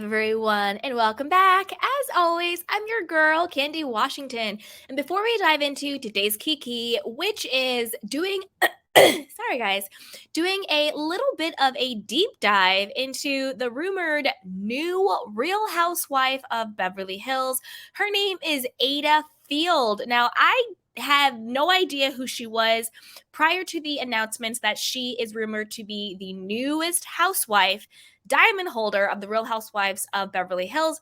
everyone, and welcome back. As always, I'm your girl, Candy Washington. And before we dive into today's Kiki, which is doing, sorry guys, doing a little bit of a deep dive into the rumored new Real Housewife of Beverly Hills. Her name is Ayda Field. Now, I have no idea who she was prior to the announcements that she is rumored to be the newest housewife diamond holder of the Real Housewives of Beverly Hills.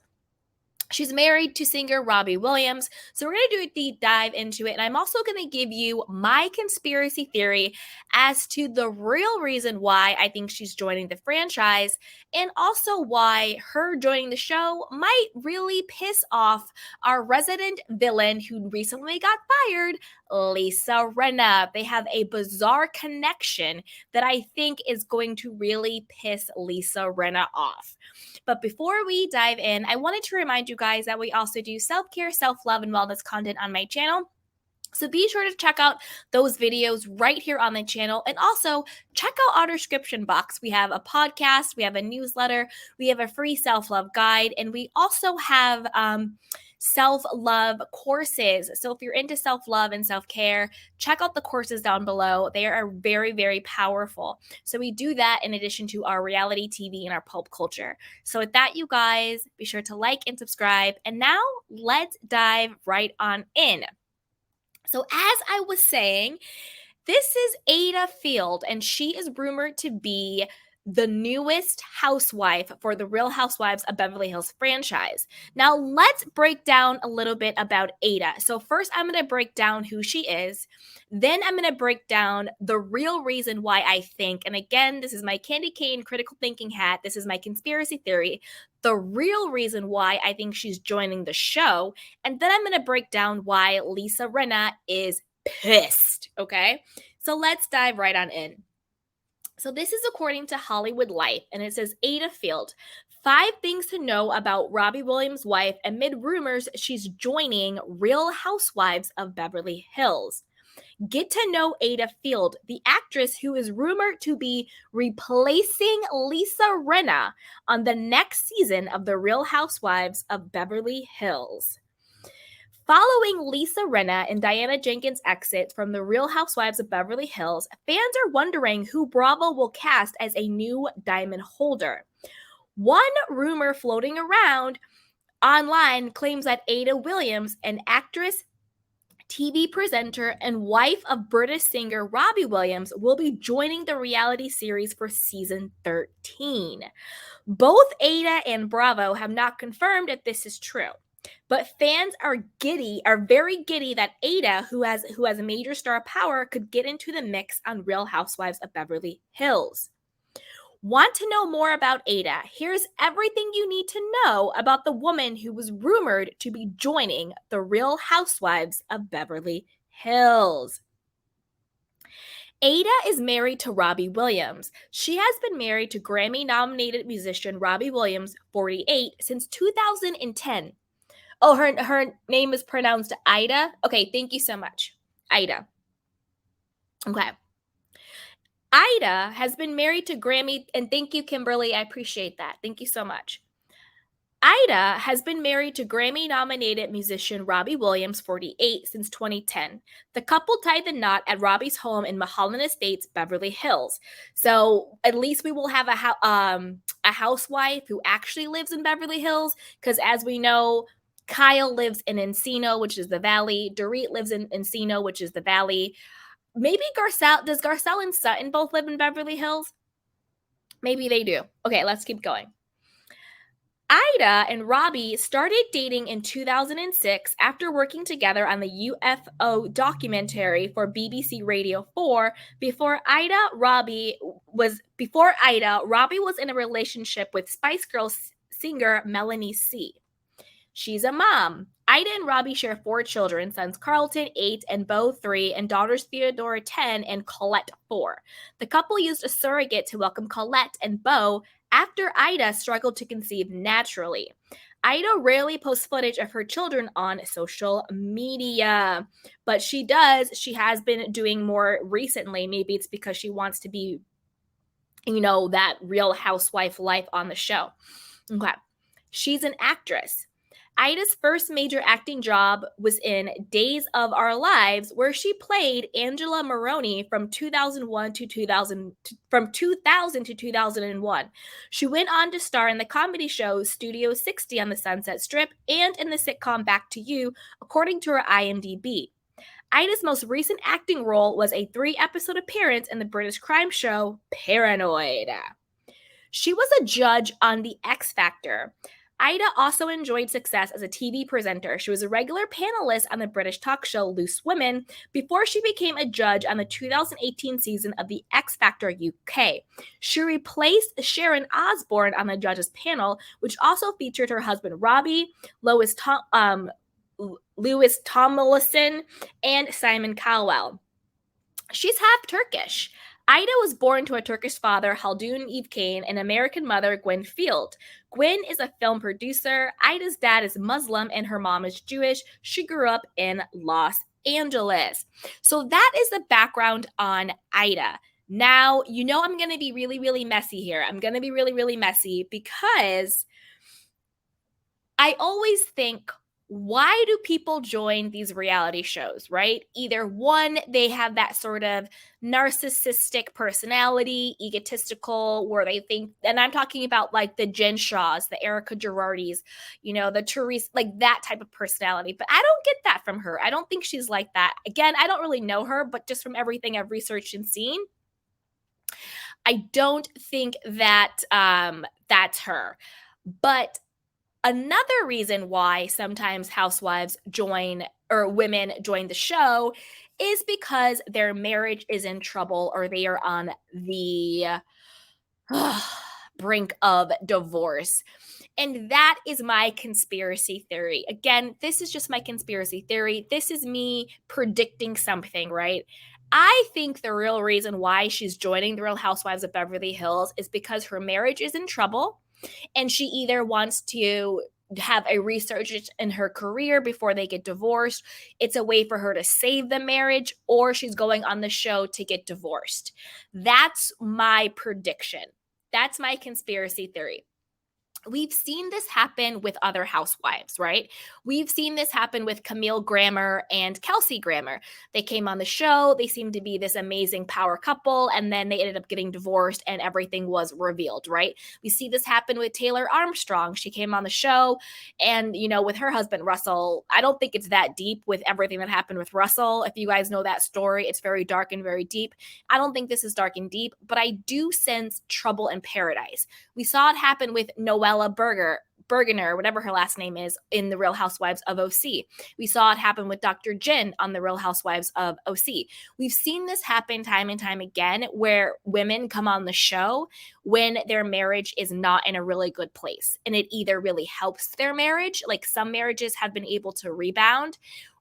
She's married to singer Robbie Williams. So we're going to do a deep dive into it. And I'm also going to give you my conspiracy theory as to the real reason why I think she's joining the franchise, and also why her joining the show might really piss off our resident villain who recently got fired, Lisa Rinna. They have a bizarre connection that I think is going to really piss Lisa Rinna off. But before we dive in, I wanted to remind you guys that we also do self-care, self-love, and wellness content on my channel. So be sure to check out those videos right here on the channel. And also check out our description box. We have a podcast, we have a newsletter, we have a free self-love guide, and we also have self-love courses. So if you're into self-love and self-care, check out the courses down below. They are very, very powerful. So we do that in addition to our reality TV and our pulp culture. So with that, you guys, be sure to like and subscribe. And now let's dive right on in. So as I was saying, this is Ayda Field, and she is rumored to be the newest housewife for the Real Housewives of Beverly Hills franchise. Now, let's break down a little bit about Ayda. So first, I'm going to break down who she is. Then I'm going to break down the real reason why I think, and again, this is my candy cane critical thinking hat. This is my conspiracy theory. The real reason why I think she's joining the show. And then I'm going to break down why Lisa Rinna is pissed, okay? So let's dive right on in. So this is according to Hollywood Life, and it says Ayda Field, 5 things to know about Robbie Williams' wife amid rumors she's joining Real Housewives of Beverly Hills. Get to know Ayda Field, the actress who is rumored to be replacing Lisa Rinna on the next season of The Real Housewives of Beverly Hills. Following Lisa Rinna and Diana Jenkins' exit from The Real Housewives of Beverly Hills, fans are wondering who Bravo will cast as a new diamond holder. One rumor floating around online claims that Ayda Williams, an actress, TV presenter, and wife of British singer Robbie Williams, will be joining the reality series for season 13. Both Ayda and Bravo have not confirmed if this is true. But fans are very giddy that Ayda, who has a major star power, could get into the mix on Real Housewives of Beverly Hills. Want to know more about Ayda? Here's everything you need to know about the woman who was rumored to be joining the Real Housewives of Beverly Hills. Ayda is married to Robbie Williams. She has been married to Grammy-nominated musician Robbie Williams, 48, since 2010. Oh, her name is pronounced Ayda? Okay, thank you so much. Ayda. Okay. Ayda has been married to Grammy, and thank you, Kimberly. I appreciate that. Thank you so much. Ayda has been married to Grammy-nominated musician Robbie Williams, 48, since 2010. The couple tied the knot at Robbie's home in Mulholland Estates, Beverly Hills. So at least we will have a housewife who actually lives in Beverly Hills, because as we know, Kyle lives in Encino, which is the Valley. Dorit lives in Encino, which is the Valley. Maybe does Garcelle and Sutton both live in Beverly Hills? Maybe they do. Okay, let's keep going. Ayda and Robbie started dating in 2006 after working together on the UFO documentary for BBC Radio 4. Before Ayda, Robbie was in a relationship with Spice Girls singer Melanie C. She's a mom. Ayda and Robbie share 4 children, sons Carlton, 8, and Beau, 3, and daughters Theodora, 10, and Colette, 4. The couple used a surrogate to welcome Colette and Beau after Ayda struggled to conceive naturally. Ayda rarely posts footage of her children on social media, but she has been doing more recently. Maybe it's because she wants to be, that Real Housewife life on the show. Okay. She's an actress. Ayda's first major acting job was in Days of Our Lives, where she played Angela Maroney from 2000 to 2001. She went on to star in the comedy show Studio 60 on the Sunset Strip and in the sitcom Back to You, according to her IMDb. Ayda's most recent acting role was a 3-episode appearance in the British crime show Paranoid. She was a judge on The X Factor. Ayda also enjoyed success as a TV presenter. She was a regular panelist on the British talk show Loose Women before she became a judge on the 2018 season of The X Factor UK. She replaced Sharon Osbourne on the judges panel, which also featured her husband Robbie, Lewis Tomlinson, and Simon Cowell. She's half Turkish. Ayda was born to a Turkish father, Haldun Evkane, and American mother, Gwen Field. Gwen is a film producer. Ayda's dad is Muslim and her mom is Jewish. She grew up in Los Angeles. So that is the background on Ayda. Now, you know I'm going to be really, really messy here. I'm going to be really, really messy because I always think, why do people join these reality shows, right? Either one, they have that sort of narcissistic personality, egotistical, where they think, and I'm talking about like the Jen Shaws, the Erica Girardis, the Therese, like that type of personality. But I don't get that from her. I don't think she's like that. Again, I don't really know her, but just from everything I've researched and seen, I don't think that that's her. But another reason why sometimes housewives join or women join the show is because their marriage is in trouble or they are on the brink of divorce. And that is my conspiracy theory. Again, this is just my conspiracy theory. This is me predicting something, right? I think the real reason why she's joining the Real Housewives of Beverly Hills is because her marriage is in trouble. And she either wants to have a resurgence in her career before they get divorced. It's a way for her to save the marriage, or she's going on the show to get divorced. That's my prediction. That's my conspiracy theory. We've seen this happen with other housewives, right? We've seen this happen with Camille Grammer and Kelsey Grammer. They came on the show. They seemed to be this amazing power couple, and then they ended up getting divorced and everything was revealed, right? We see this happen with Taylor Armstrong. She came on the show and, with her husband, Russell, I don't think it's that deep with everything that happened with Russell. If you guys know that story, it's very dark and very deep. I don't think this is dark and deep, but I do sense trouble in paradise. We saw it happen with Noella Bergener, whatever her last name is, in The Real Housewives of OC. We saw it happen with Dr. Jin on The Real Housewives of OC. We've seen this happen time and time again where women come on the show when their marriage is not in a really good place. And it either really helps their marriage, like some marriages have been able to rebound,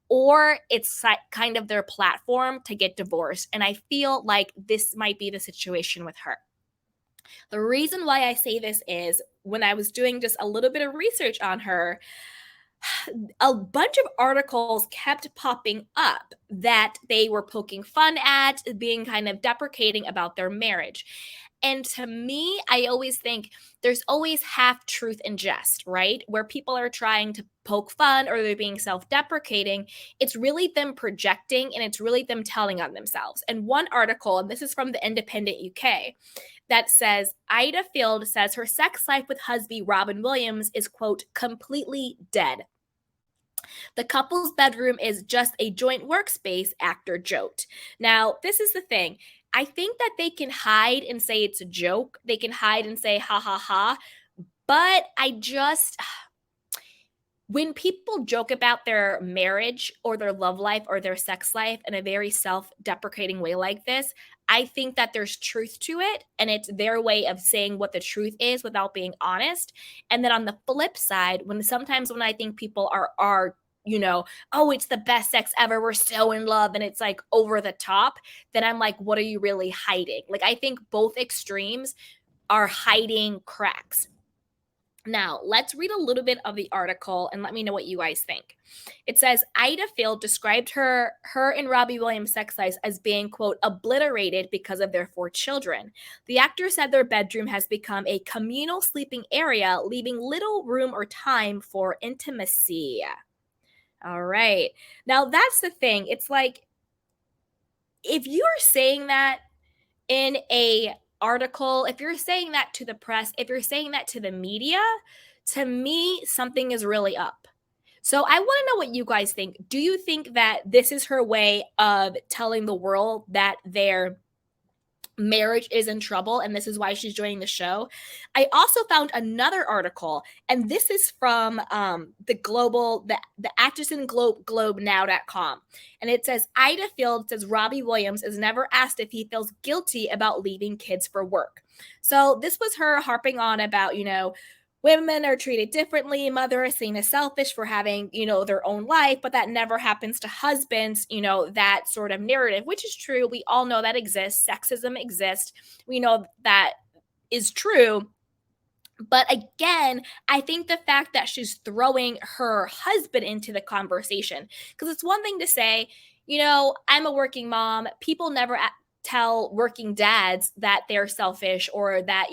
or it's kind of their platform to get divorced. And I feel like this might be the situation with her. The reason why I say this is when I was doing just a little bit of research on her, a bunch of articles kept popping up that they were poking fun at, being kind of deprecating about their marriage. And to me, I always think there's always half truth and jest, right? Where people are trying to poke fun or they're being self-deprecating. It's really them projecting and it's really them telling on themselves. And one article, and this is from the Independent UK, that says Ayda Field says her sex life with husband Robin Williams is, quote, completely dead. The couple's bedroom is just a joint workspace, actor joked. Now, this is the thing. I think that they can hide and say it's a joke. They can hide and say, ha, ha, ha. But when people joke about their marriage or their love life or their sex life in a very self-deprecating way like this, I think that there's truth to it, and it's their way of saying what the truth is without being honest. And then on the flip side, when I think people are oh, it's the best sex ever, we're so in love, and it's like over the top, then I'm like, what are you really hiding? Like, I think both extremes are hiding cracks. Now, let's read a little bit of the article and let me know what you guys think. It says Ayda Field described her and Robbie Williams' sex lives as being, quote, obliterated because of their 4 children. The actor said their bedroom has become a communal sleeping area, leaving little room or time for intimacy. All right. Now, that's the thing. It's like, if you're saying that in a article, if you're saying that to the press, if you're saying that to the media, to me, something is really up. So I want to know what you guys think. Do you think that this is her way of telling the world that their marriage is in trouble and this is why she's joining the show? I also found another article, and this is from the actress in globenow.com, and it says Ayda Field says Robbie Williams is never asked if he feels guilty about leaving kids for work. So this was her harping on about, women are treated differently. Mother is seen as selfish for having, their own life, but that never happens to husbands, that sort of narrative, which is true. We all know that exists. Sexism exists. We know that is true. But again, I think the fact that she's throwing her husband into the conversation, because it's one thing to say, I'm a working mom. People never tell working dads that they're selfish or that,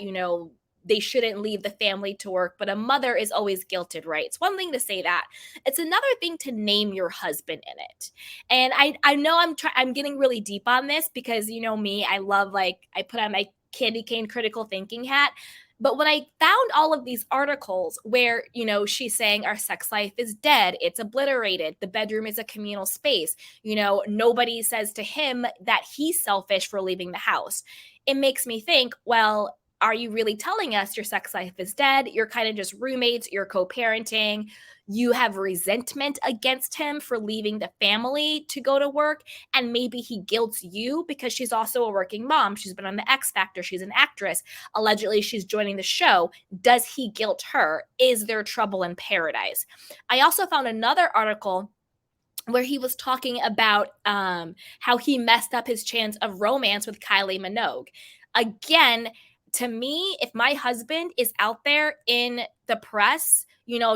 they shouldn't leave the family to work, but a mother is always guilted, right? It's one thing to say that. It's another thing to name your husband in it. And I know I'm getting really deep on this because me, I love, I put on my candy cane critical thinking hat. But when I found all of these articles where, she's saying our sex life is dead, it's obliterated, the bedroom is a communal space, nobody says to him that he's selfish for leaving the house. It makes me think, well, are you really telling us your sex life is dead? You're kind of just roommates, you're co-parenting, you have resentment against him for leaving the family to go to work, and maybe he guilts you because she's also a working mom. She's been on the X Factor, she's an actress. Allegedly, she's joining the show. Does he guilt her? Is there trouble in paradise? I also found another article where he was talking about how he messed up his chance of romance with Kylie Minogue. Again, to me, if my husband is out there in the press,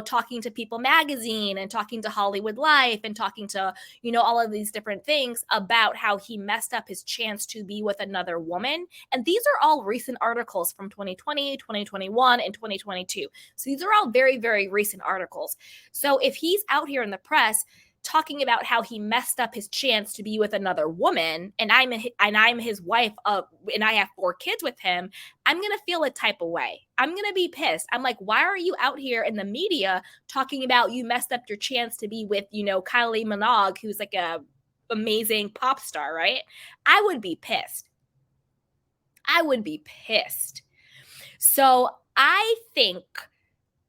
talking to People Magazine and talking to Hollywood Life and talking to, all of these different things about how he messed up his chance to be with another woman. And these are all recent articles from 2020, 2021, and 2022. So these are all very, very recent articles. So if he's out here in the press talking about how he messed up his chance to be with another woman, and I'm his wife, and I have 4 kids with him, I'm gonna feel a type of way. I'm gonna be pissed. I'm like, why are you out here in the media talking about you messed up your chance to be with, Kylie Minogue, who's like a amazing pop star, right? I would be pissed. So I think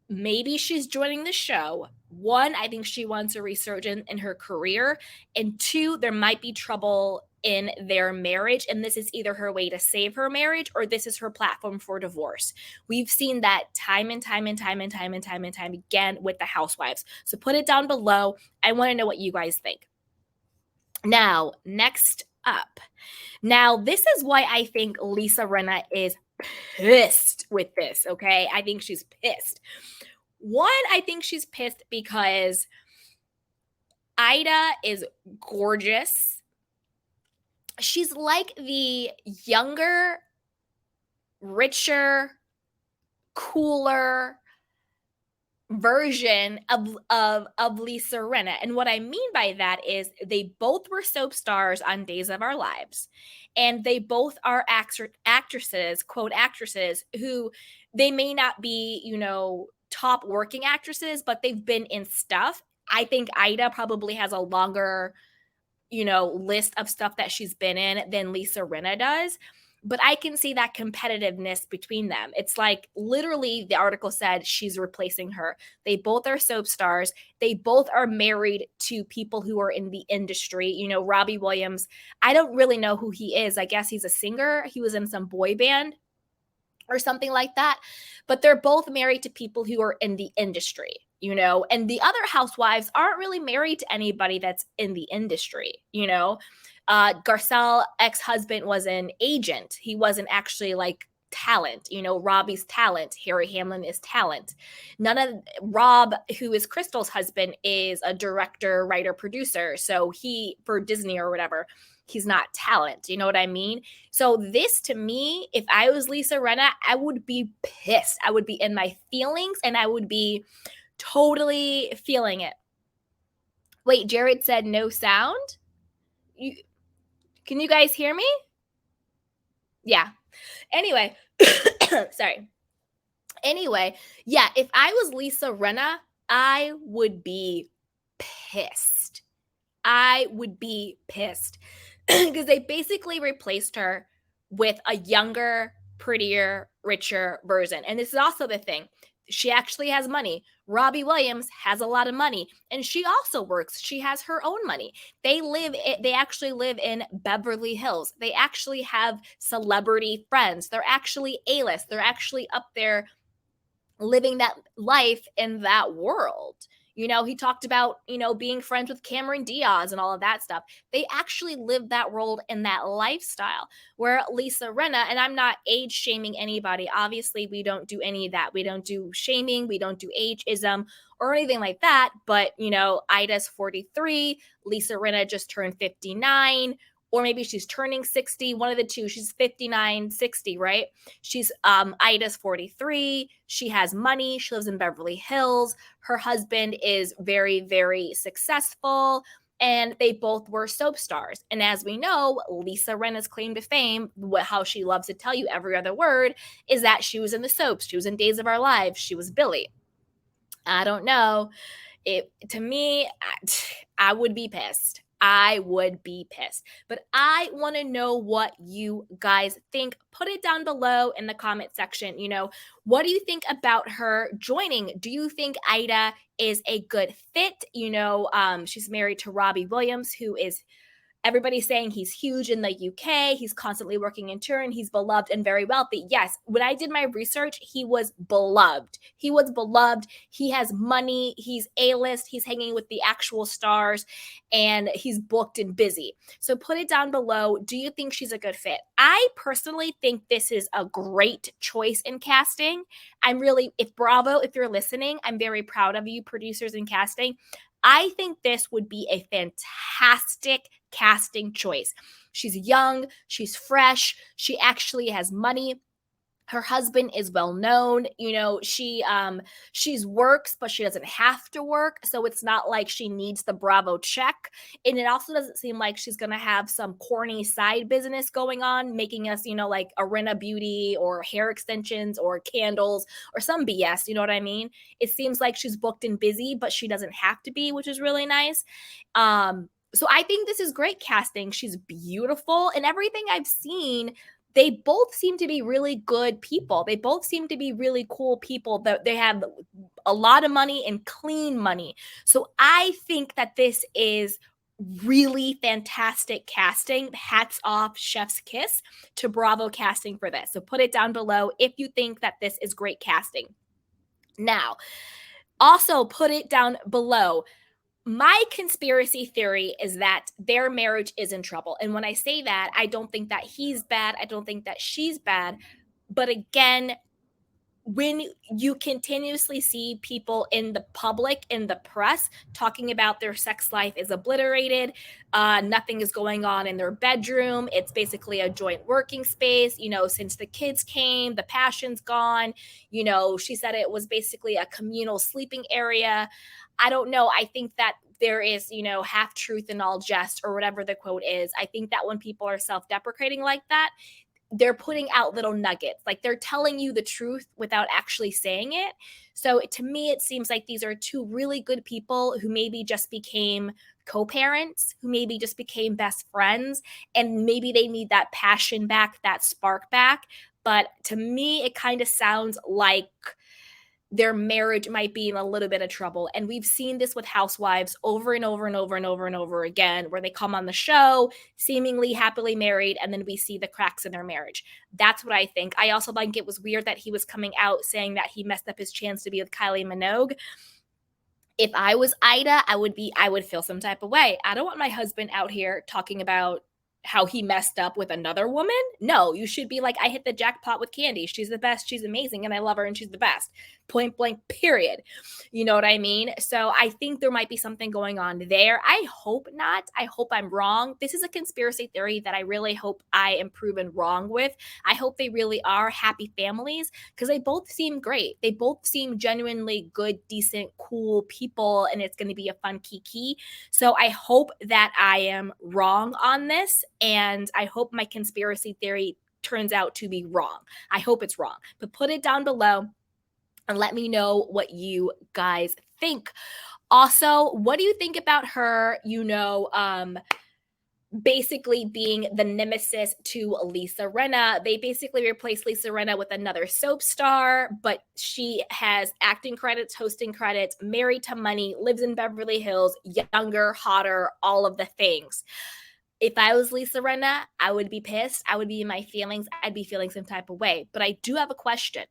maybe she's joining the show. 1, I think she wants a resurgence in her career. And 2, there might be trouble in their marriage. And this is either her way to save her marriage or this is her platform for divorce. We've seen that time and time again with the housewives. So put it down below. I want to know what you guys think. Now, next up. Now, this is why I think Lisa Rinna is pissed with this, okay? I think she's pissed. 1, I think she's pissed because Ayda is gorgeous. She's like the younger, richer, cooler version of Lisa Rinna. And what I mean by that is they both were soap stars on Days of Our Lives. And they both are actresses, quote actresses, who they may not be, top working actresses, but they've been in stuff. I think Ayda probably has a longer, list of stuff that she's been in than Lisa Rinna does. But I can see that competitiveness between them. It's like literally the article said she's replacing her. They both are soap stars. They both are married to people who are in the industry. Robbie Williams, I don't really know who he is. I guess he's a singer. He was in some boy band or something like that. But they're both married to people who are in the industry, and the other housewives aren't really married to anybody that's in the industry, Garcelle ex-husband was an agent. He wasn't actually like talent. Robbie's talent. Harry Hamlin is talent. None of Rob, who is Crystal's husband, is a director, writer, producer. So he, for Disney or whatever, he's not talent. You know what I mean? So this, to me, if I was Lisa Rinna, I would be pissed. I would be in my feelings and I would be totally feeling it. Wait, Jared said no sound? Can you guys hear me? Yeah. Anyway, sorry. Anyway, yeah, if I was Lisa Rinna, I would be pissed. I would be pissed because they basically replaced her with a younger, prettier, richer version. And this is also the thing. She actually has money. Robbie Williams has a lot of money, and she also works. She has her own money. They actually live in Beverly Hills. They actually have celebrity friends. They're actually A-list. They're actually up there living that life in that world. He talked about, being friends with Cameron Diaz and all of that stuff. They actually live that world and that lifestyle. Where Lisa Rinna, and I'm not age shaming anybody. Obviously, we don't do any of that. We don't do shaming. We don't do ageism or anything like that. But, Ayda's 43. Lisa Rinna just turned 59. Or maybe she's turning 60, one of the two. She's 59, 60, right? She's Ayda's 43. She has money. She lives in Beverly Hills. Her husband is very, very successful. And they both were soap stars. And as we know, Lisa Rinna's claim to fame, how she loves to tell you every other word, is that she was in the soaps. She was in Days of Our Lives. She was Billy. I don't know. To me, I would be pissed. I would be pissed. But I want to know what you guys think. Put it down below in the comment section. What do you think about her joining? Do you think Ayda is a good fit? She's married to Robbie Williams, who is everybody's saying he's huge in the UK. He's constantly working in turn. He's beloved and very wealthy. Yes, when I did my research, he was beloved. He was beloved. He has money. He's A-list. He's hanging with the actual stars, and he's booked and busy. So put it down below. Do you think she's a good fit? I personally think this is a great choice in casting. If Bravo, if you're listening, I'm very proud of you, producers and casting. I think this would be a fantastic casting choice. She's young, she's fresh, she actually has money. Her husband is well known. She's works, but she doesn't have to work. So it's not like she needs the Bravo check. And it also doesn't seem like she's going to have some corny side business going on, making us, like a Rinna Beauty or hair extensions or candles or some BS. You know what I mean? It seems like she's booked and busy, but she doesn't have to be, which is really nice. So I think this is great casting. She's beautiful, and everything I've seen, they both seem to be really good people. They both seem to be really cool people. That they have a lot of money and clean money. So I think that this is really fantastic casting. Hats off, chef's kiss to Bravo casting for this. So put it down below if you think that this is great casting. Now, also put it down below. My conspiracy theory is that their marriage is in trouble. And when I say that, I don't think that he's bad. I don't think that she's bad. But again, when you continuously see people in the public, in the press, talking about their sex life is obliterated, nothing is going on in their bedroom, it's basically a joint working space, since the kids came, the passion's gone, she said it was basically a communal sleeping area. I don't know. I think that there is, half truth and all jest, or whatever the quote is. I think that when people are self-deprecating like that, they're putting out little nuggets. Like they're telling you the truth without actually saying it. So to me, it seems like these are two really good people who maybe just became co-parents, who maybe just became best friends, and maybe they need that passion back, that spark back. But to me, it kind of sounds like their marriage might be in a little bit of trouble. And we've seen this with housewives over and over and over and over and over again, where they come on the show seemingly happily married, and then we see the cracks in their marriage. That's what I think. I also think it was weird that he was coming out saying that he messed up his chance to be with Kylie Minogue. If I was Ayda, I would feel some type of way. I don't want my husband out here talking about how he messed up with another woman. No, you should be like, I hit the jackpot with Candy. She's the best. She's amazing. And I love her and she's the best. Point blank, period. You know what I mean? So I think there might be something going on there. I hope not. I hope I'm wrong. This is a conspiracy theory that I really hope I am proven wrong with. I hope they really are happy families because they both seem great. They both seem genuinely good, decent, cool people, and it's going to be a fun kiki. So I hope that I am wrong on this, and I hope my conspiracy theory turns out to be wrong. I hope it's wrong. But put it down below and let me know what you guys think. Also, what do you think about her, basically being the nemesis to Lisa Rinna? They basically replaced Lisa Rinna with another soap star, but she has acting credits, hosting credits, married to money, lives in Beverly Hills, younger, hotter, all of the things. If I was Lisa Rinna, I would be pissed. I would be in my feelings. I'd be feeling some type of way. But I do have a question.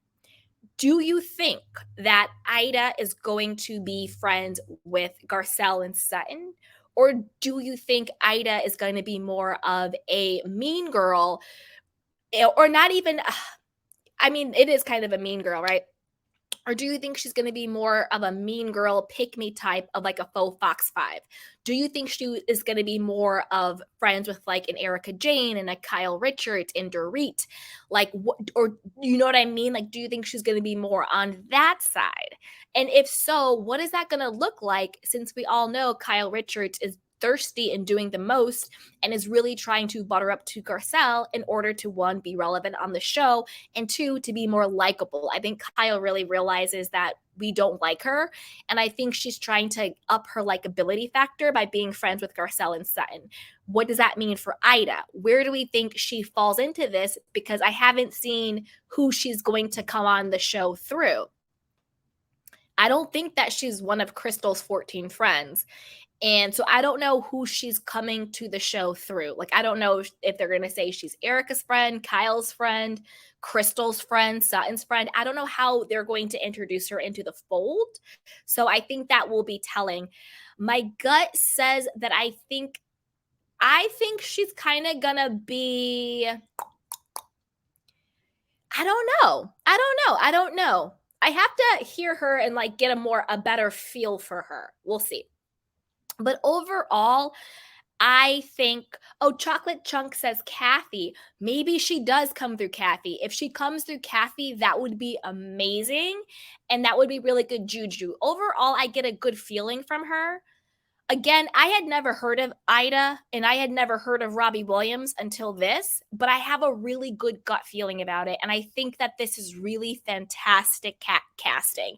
Do you think that Ayda is going to be friends with Garcelle and Sutton? Or do you think Ayda is going to be more of a mean girl? Or not even, I mean, it is kind of a mean girl, right? Or do you think she's going to be more of a mean girl, pick me type of like a faux Fox 5? Do you think she is going to be more of friends with like an Erica Jane and a Kyle Richards and Dorit? Like, what, or you know what I mean? Like, do you think she's going to be more on that side? And if so, what is that going to look like, since we all know Kyle Richards is thirsty and doing the most and is really trying to butter up to Garcelle in order to, one, be relevant on the show, and two, to be more likable. I think Kyle really realizes that we don't like her, and I think she's trying to up her likability factor by being friends with Garcelle and Sutton. What does that mean for Ayda? Where do we think she falls into this? Because I haven't seen who she's going to come on the show through. I don't think that she's one of Crystal's 14 friends. And so I don't know who she's coming to the show through. Like, I don't know if they're going to say she's Erica's friend, Kyle's friend, Crystal's friend, Sutton's friend. I don't know how they're going to introduce her into the fold. So I think that will be telling. My gut says that I think she's kind of going to be, I don't know. I have to hear her and like get a better feel for her. We'll see. But overall, I think, oh, Chocolate Chunk says Kathy. Maybe she does come through Kathy. If she comes through Kathy, that would be amazing. And that would be really good juju. Overall, I get a good feeling from her. Again, I had never heard of Ayda and I had never heard of Robbie Williams until this, but I have a really good gut feeling about it. And I think that this is really fantastic casting.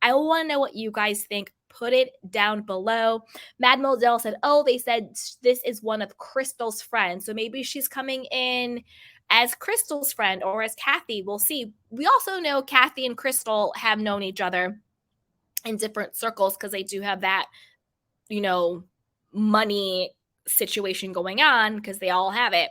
I want to know what you guys think. Put it down below. Mademoiselle said, oh, they said this is one of Crystal's friends. So maybe she's coming in as Crystal's friend or as Kathy. We'll see. We also know Kathy and Crystal have known each other in different circles because they do have that, money situation going on because they all have it.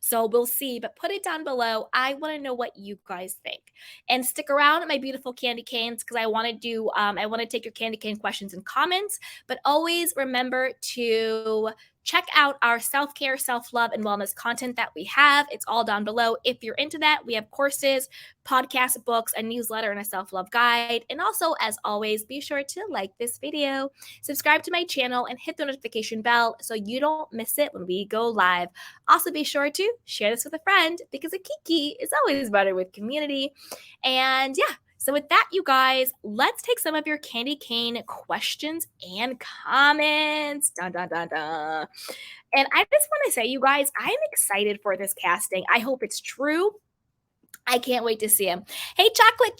So we'll see, but put it down below. I want to know what you guys think. And stick around, my beautiful candy canes, because I want to take your candy cane questions and comments, but always remember to check out our self-care, self-love, and wellness content that we have. It's all down below. If you're into that, we have courses, podcasts, books, a newsletter, and a self-love guide. And also, as always, be sure to like this video, subscribe to my channel, and hit the notification bell so you don't miss it when we go live. Also, be sure to share this with a friend because a kiki is always better with community. And yeah, so with that, you guys, let's take some of your candy cane questions and comments. Dun, dun, dun, dun. And I just want to say, you guys, I'm excited for this casting. I hope it's true. I can't wait to see him. Hey, Chocolate